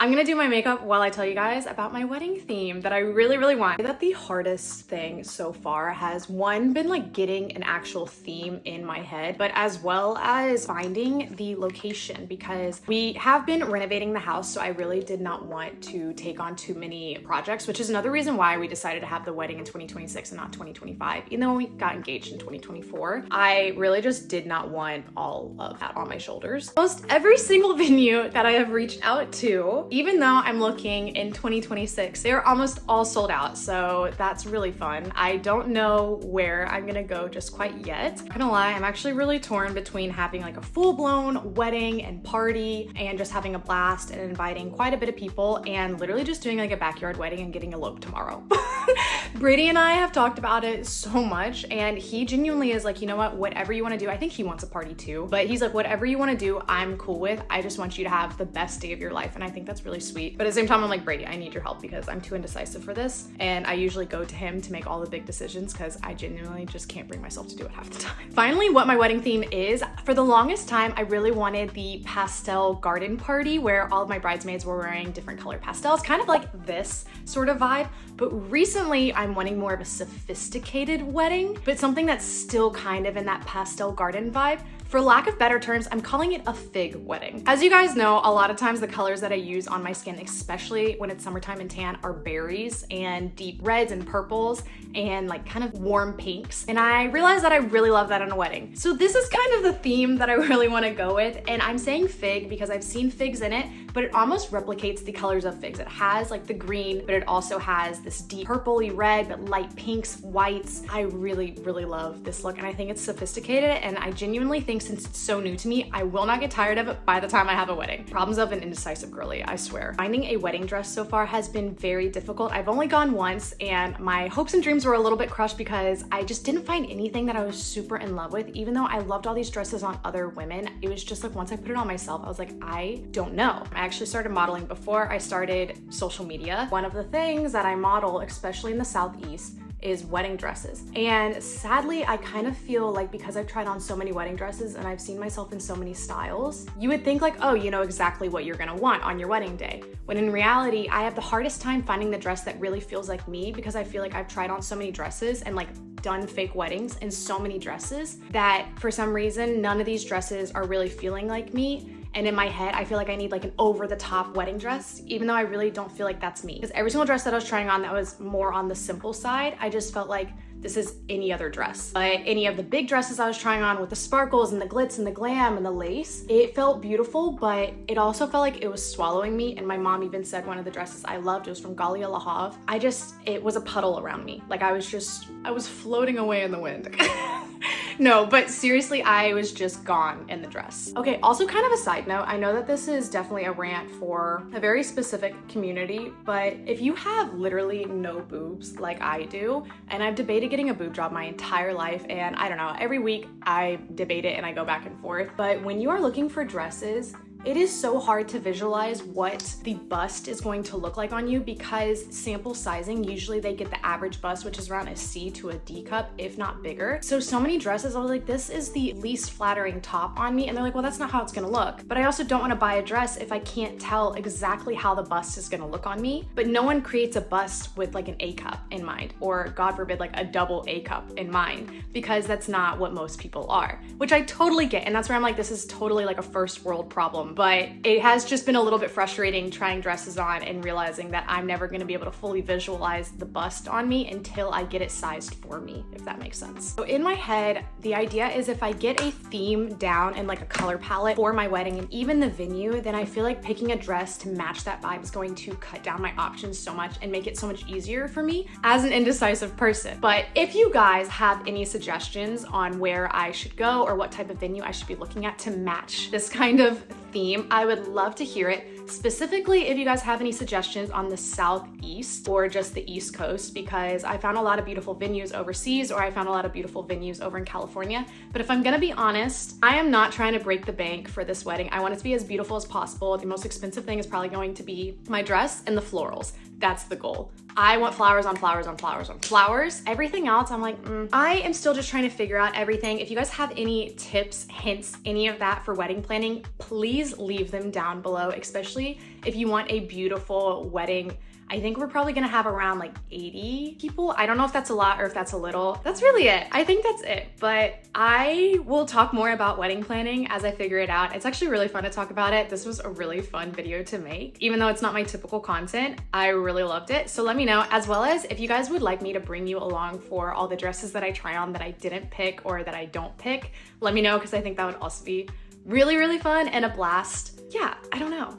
I'm gonna do my makeup while I tell you guys about my wedding theme that I really want. That the hardest thing so far has one, been like getting an actual theme in my head, but as well as finding the location, because we have been renovating the house, so I really did not want to take on too many projects, which is another reason why we decided to have the wedding in 2026 and not 2025. Even though we got engaged in 2024, I really just did not want all of that on my shoulders. Almost every single venue that I have reached out to, even though I'm looking in 2026, they're almost all sold out, so that's really fun. I don't know where I'm gonna go just quite yet. Not gonna lie, I'm actually really torn between having like a full-blown wedding and party and just having a blast and inviting quite a bit of people and literally just doing like a backyard wedding and getting eloped tomorrow. Brady and I have talked about it so much, and he genuinely is like, you know what, whatever you want to do. I think he wants a party too, but he's like, whatever you want to do, I'm cool with. I just want you to have the best day of your life. And I think that's really sweet. But at the same time, I'm like, Brady, I need your help because I'm too indecisive for this. And I usually go to him to make all the big decisions because I genuinely just can't bring myself to do it half the time. Finally, what my wedding theme is, for the longest time, I really wanted the pastel garden party where all of my bridesmaids were wearing different colored pastels, kind of like this sort of vibe. But recently, I'm wanting more of a sophisticated wedding, but something that's still kind of in that pastel garden vibe. For lack of better terms, I'm calling it a fig wedding. As you guys know, a lot of times the colors that I use on my skin, especially when it's summertime and tan, are berries and deep reds and purples and like kind of warm pinks. And I realized that I really love that in a wedding. So this is kind of the theme that I really want to go with. And I'm saying fig because I've seen figs in it, but it almost replicates the colors of figs. It has like the green, but it also has this deep purpley red, but light pinks, whites. I really love this look, and I think it's sophisticated, and I genuinely think since it's so new to me, I will not get tired of it by the time I have a wedding. Problems of an indecisive girly, I swear. Finding a wedding dress so far has been very difficult. I've only gone once, and my hopes and dreams were a little bit crushed because I just didn't find anything that I was super in love with. Even though I loved all these dresses on other women, it was just like once I put it on myself, I was like, I don't know. I actually started modeling before I started social media. One of the things that I model, especially in the Southeast, is wedding dresses. And sadly, I kind of feel like because I've tried on so many wedding dresses and I've seen myself in so many styles, you would think like, oh, you know exactly what you're gonna want on your wedding day. When in reality, I have the hardest time finding the dress that really feels like me because I feel like I've tried on so many dresses and like done fake weddings in so many dresses that for some reason, none of these dresses are really feeling like me. And in my head, I feel like I need like an over-the-top wedding dress, even though I really don't feel like that's me. Because every single dress that I was trying on that was more on the simple side, I just felt like this is any other dress. But any of the big dresses I was trying on with the sparkles and the glitz and the glam and the lace, it felt beautiful, but it also felt like it was swallowing me. And my mom even said one of the dresses I loved, it was from Galia Lahav. It was a puddle around me. Like I was floating away in the wind. No, but seriously, I was just gone in the dress. Okay, also kind of a side note, I know that this is definitely a rant for a very specific community, but if you have literally no boobs like I do, and I've debated getting a boob job my entire life, and I don't know, every week I debate it and I go back and forth, but when you are looking for dresses, it is so hard to visualize what the bust is going to look like on you because sample sizing, usually they get the average bust, which is around a C to a D cup, if not bigger. So many dresses, I was like, this is the least flattering top on me. And they're like, well, that's not how it's gonna look. But I also don't wanna buy a dress if I can't tell exactly how the bust is gonna look on me. But no one creates a bust with like an A cup in mind, or God forbid, like a double A cup in mind, because that's not what most people are, which I totally get. And that's where I'm like, this is totally like a first world problem. But it has just been a little bit frustrating trying dresses on and realizing that I'm never gonna be able to fully visualize the bust on me until I get it sized for me, if that makes sense. So in my head, the idea is if I get a theme down and like a color palette for my wedding and even the venue, then I feel like picking a dress to match that vibe is going to cut down my options so much and make it so much easier for me as an indecisive person. But if you guys have any suggestions on where I should go or what type of venue I should be looking at to match this kind of theme, I would love to hear it. Specifically, if you guys have any suggestions on the Southeast or just the East Coast, because I found a lot of beautiful venues overseas or I found a lot of beautiful venues over in California. But if I'm gonna be honest, I am not trying to break the bank for this wedding. I want it to be as beautiful as possible. The most expensive thing is probably going to be my dress and the florals. That's the goal. I want flowers on flowers on flowers on flowers. Everything else, I'm like, I am still just trying to figure out everything. If you guys have any tips, hints, any of that for wedding planning, please leave them down below, especially if you want a beautiful wedding. I think we're probably gonna have around like 80 people. I don't know if that's a lot or if that's a little. That's really it. I think that's it. But I will talk more about wedding planning as I figure it out. It's actually really fun to talk about it. This was a really fun video to make. Even though it's not my typical content, I really loved it. So let me know, as well as if you guys would like me to bring you along for all the dresses that I try on that I didn't pick or that I don't pick, let me know, because I think that would also be really, really fun and a blast. Yeah, I don't know.